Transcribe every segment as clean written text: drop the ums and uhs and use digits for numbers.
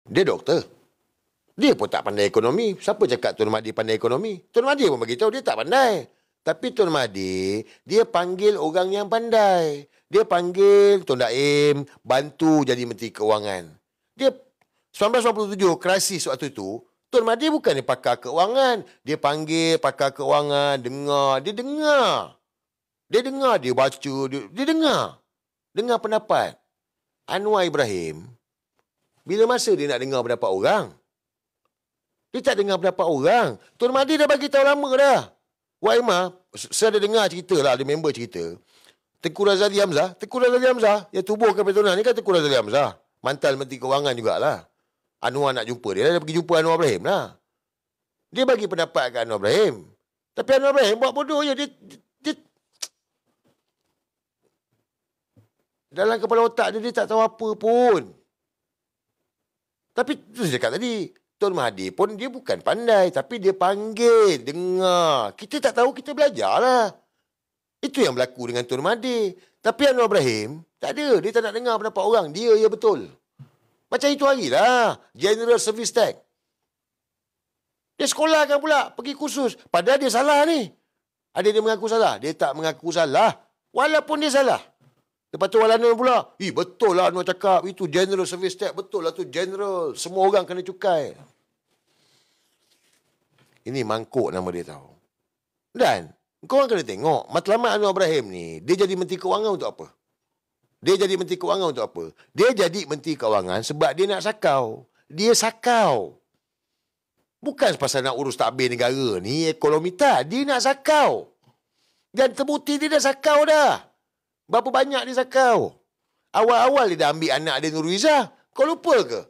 Dia doktor. Dia pun tak pandai ekonomi. Siapa cakap Tun Mahdi pandai ekonomi? Tun Mahdi pun beritahu dia tak pandai. Tapi Tun Mahdi, dia panggil orang yang pandai. Dia panggil Tun Daim, bantu jadi Menteri Keuangan. Dia 1997, krisis waktu itu, Tun Mahdi bukan dia pakar keuangan. Dia panggil pakar keuangan, dengar. Dia dengar. Dia dengar, dia baca, dia dengar. Dengar pendapat. Anwar Ibrahim, bila masa dia nak dengar pendapat orang? Dia tak dengar pendapat orang. Tun Mahdi dah bagi tahu lama dah. Wak Imah, saya ada dengar cerita lah, ada member cerita. Tengku Razali Hamzah, yang tubuhkan Petronas ni kan Tengku Razali Hamzah. Mantan Menteri Kewangan jugalah. Anwar nak jumpa dia, dia pergi jumpa Anwar Ibrahim lah. Dia bagi pendapat kat Anwar Ibrahim. Tapi Anwar Ibrahim buat bodoh je. Dia dalam kepala otak dia tak tahu apa pun. Tapi tu saya cakap tadi, Tun Mahdi pun dia bukan pandai, tapi dia panggil, dengar. Kita tak tahu, kita belajarlah. Itu yang berlaku dengan Tun Mahdi. Tapi Anwar Ibrahim, tak ada. Dia tak nak dengar pendapat orang. Dia ya betul. Macam itu hari lah. General Service Tax. Dia sekolahkan pula, pergi kursus. Padahal dia salah ni. Ada dia mengaku salah? Dia tak mengaku salah. Walaupun dia salah. Lepas tu orang lain pula, betul lah Anwar cakap, itu General Service Tax, betul lah tu General. Semua orang kena cukai. Ini mangkuk nama dia tahu. Dan, korang kena tengok, matlamat Anwar Ibrahim ni, dia jadi Menteri Keuangan untuk apa? Dia jadi Menteri Keuangan untuk apa? Dia jadi Menteri Keuangan sebab dia nak sakau. Dia sakau. Bukan pasal nak urus takbir negara ni, ekonomi tak. Dia nak sakau. Dan terbukti dia dah sakau dah. Berapa banyak dia sakau? Awal-awal dia dah ambil anak dia Nurul Izzah. Kau lupa ke?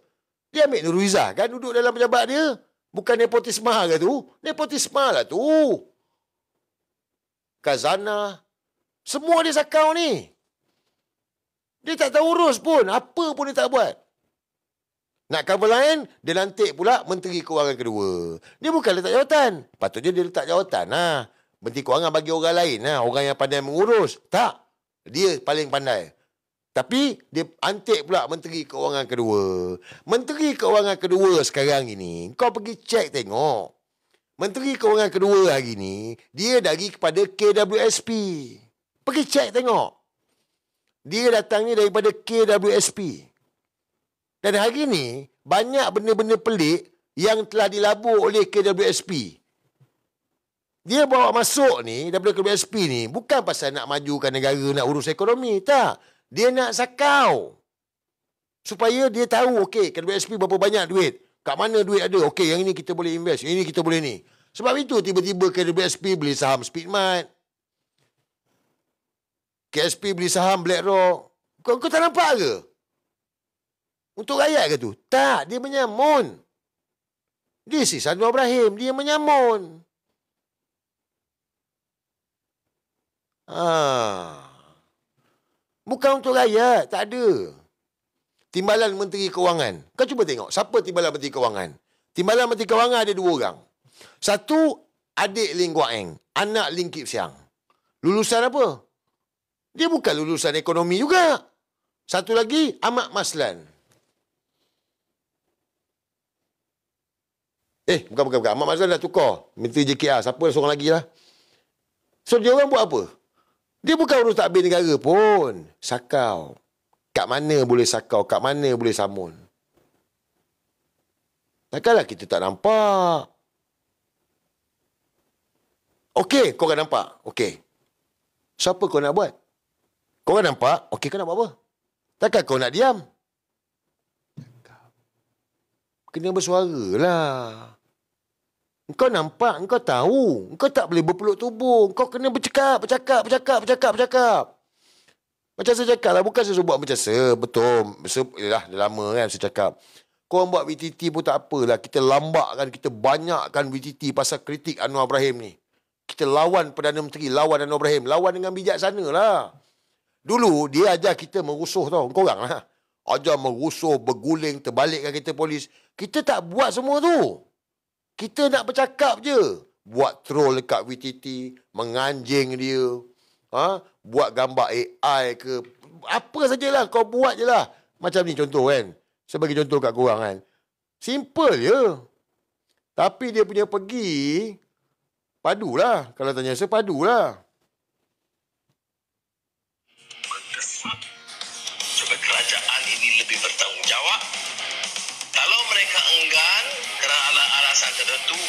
Dia ambil Nurul Izzah kan duduk dalam pejabat dia. Bukan nepotisma ke tu? Nepotisma lah tu. Khazanah. Semua dia sakau ni. Dia tak tahu urus pun. Apa pun dia tak buat. Nak cover lain, dia lantik pula Menteri Keuangan kedua. Dia bukan letak jawatan. Patutnya dia letak jawatan lah. Menteri Keuangan bagi orang lain lah. Orang yang pandai mengurus. Tak. Dia paling pandai. Tapi dia antik pula Menteri Keuangan kedua. Menteri Keuangan kedua sekarang ini, kau pergi cek tengok. Menteri Keuangan kedua hari ni, dia dari kepada KWSP. Pergi cek tengok. Dia datang ni daripada KWSP. Dan hari ni, banyak benda-benda pelik yang telah dilabur oleh KWSP. Dia bawa masuk ni, daripada KWSP ni, bukan pasal nak majukan negara, nak urus ekonomi. Tak. Dia nak sakau. Supaya dia tahu, okey, KWSP berapa banyak duit. Kat mana duit ada. Okey, yang ini kita boleh invest. Yang ini kita boleh ni. Sebab itu, tiba-tiba KWSP beli saham Speedmart. KSP beli saham BlackRock. Kau tak nampak ke? Untuk rakyat ke tu? Tak, dia menyamun. This is Anwar Ibrahim. Dia menyamun. Bukan untuk rakyat, tak ada. Timbalan Menteri Keuangan. Kau cuba tengok, siapa timbalan Menteri Keuangan? Timbalan Menteri Keuangan ada 2 orang. Satu, adik Ling Guak Eng, anak Ling Kip Siang. Lulusan apa? Dia bukan lulusan ekonomi juga. Satu lagi, Ahmad Maslan. Bukan. Ahmad Maslan dah tukar. Menteri JKR. Siapa seorang lagi lah. So, dia orang buat apa? Dia bukan urus takbir negara pun. Sakau. Kat mana boleh sakau? Kat mana boleh samun? Takkanlah kita tak nampak. Okey, kau kan nampak. Okey. Siapa kau nak buat? Kau kan nampak? Okey, kau nak buat apa? Takkan kau nak diam? Kena bersuara lah. Engkau nampak, engkau tahu. Engkau tak boleh berpeluk tubuh. Engkau kena bercakap. Macam saya cakap lah, bukan saya buat macam saya. Betul. Dah lama kan saya cakap. Korang buat VTT pun tak apalah. Kita lambakkan, kita banyakkan VTT pasal kritik Anwar Ibrahim ni. Kita lawan Perdana Menteri, lawan Anwar Ibrahim. Lawan dengan bijaksana lah. Dulu, dia ajar kita merusuh tau. Korang lah. Ajar merusuh, berguling, terbalikkan kita polis. Kita tak buat semua tu. Kita nak bercakap je. Buat troll dekat VTT, menganjing dia. Buat gambar AI ke. Apa sajalah, kau buat je lah. Macam ni contoh kan. Saya bagi contoh kat korang kan. Simple je. Tapi dia punya pergi, padulah. Kalau tanya saya, padulah. Supaya kerajaan ini lebih bertanggungjawab. Kalau mereka enggan kerana alasan tertentu,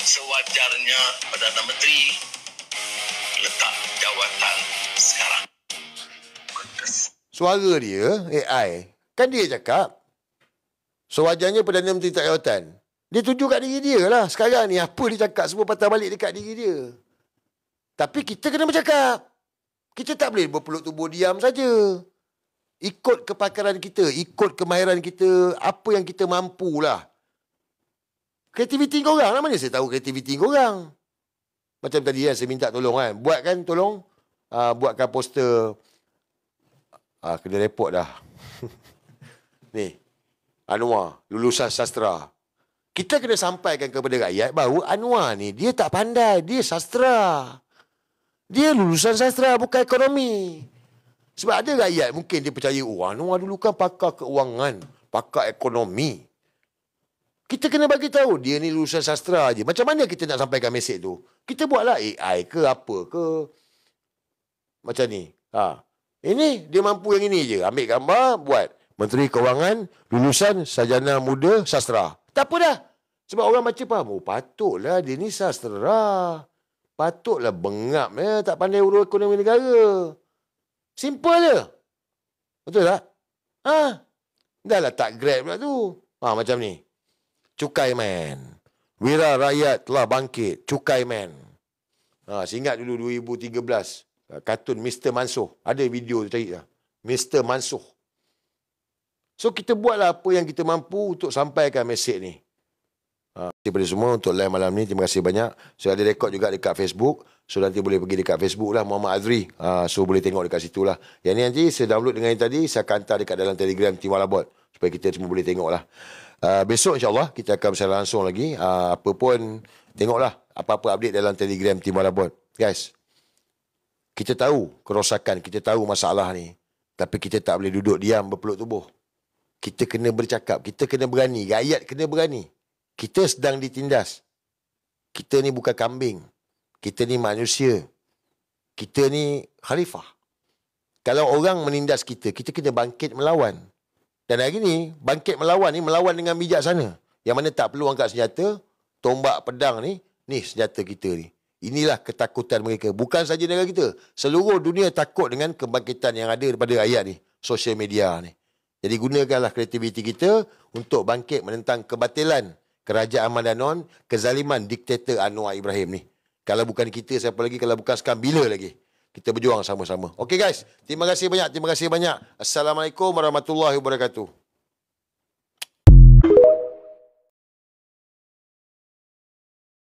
sewajarnya Perdana Menteri letak jawatan sekarang. Suara dia, AI, kan dia cakap. Sewajarnya Perdana Menteri tak jawatan. Dia tuju kat diri dia lah. Sekarang ni apa dia cakap semua patah balik dekat diri dia. Tapi kita kena bercakap. Kita tak boleh berpeluk tubuh diam saja. Ikut kepakaran kita, ikut kemahiran kita, apa yang kita mampulah. Kreativiti korang lah, mana saya tahu kreativiti korang. Macam tadi kan, saya minta tolong kan. Buatkan tolong, buatkan poster. Kena report dah. Ni, Anwar, lulusan sastra. Kita kena sampaikan kepada rakyat bahawa Anwar ni, dia tak pandai, dia sastra. Dia lulusan sastra, bukan ekonomi. Sebab ada rakyat mungkin dia percaya, Anwar dulu kan pakar keuangan, pakar ekonomi. Kita kena bagi tahu dia ni lulusan sastra je. Macam mana kita nak sampaikan mesej tu? Kita buatlah AI ke apa ke. Macam ni. Ini dia mampu yang ini je. Ambil gambar, buat. Menteri Kewangan, lulusan sarjana muda sastra. Tak apa dah. Sebab orang baca faham, patutlah dia ni sastra. Patutlah bengap tak pandai urus ekonomi negara. Simple je. Betul tak? Dah lah tak grab pula tu. Macam ni. Cukai man. Wira rakyat telah bangkit. Cukai man. Saya ingat dulu 2013. Kartun Mr. Mansuh. Ada video tu cari lah. Mr. Mansuh. So kita buatlah apa yang kita mampu untuk sampaikan mesej ni. Terima kasih kepada semua untuk live malam ni. Terima kasih banyak. Saya ada rekod juga dekat Facebook. So nanti boleh pergi dekat Facebook lah, Muhammad Azri. So boleh tengok dekat situ lah. Yang ni nanti saya download dengan yang tadi, saya akan hantar dekat dalam Telegram Tim Walabot. Supaya kita semua boleh tengok lah. Besok insyaAllah kita akan bersiaran langsung lagi. Apa pun, tengoklah apa-apa update dalam Telegram Tim Walabot. Guys, kita tahu kerosakan, kita tahu masalah ni. Tapi kita tak boleh duduk diam berpeluk tubuh. Kita kena bercakap, kita kena berani, rakyat kena berani. Kita sedang ditindas. Kita ni bukan kambing. Kita ni manusia. Kita ni khalifah. Kalau orang menindas kita, kita kena bangkit melawan. Dan hari ni, bangkit melawan ni, melawan dengan bijaksana. Yang mana tak perlu angkat senjata, tombak pedang ni senjata kita ni. Inilah ketakutan mereka. Bukan saja negara kita. Seluruh dunia takut dengan kebangkitan yang ada daripada rakyat ni. Sosial media ni. Jadi gunakanlah kreativiti kita untuk bangkit menentang kebatilan kerajaan Madanon, kezaliman diktator Anwar Ibrahim ni. Kalau bukan kita, siapa lagi? Kalau bukan sekarang, bila lagi? Kita berjuang sama-sama. Okey guys, terima kasih banyak. Assalamualaikum warahmatullahi wabarakatuh.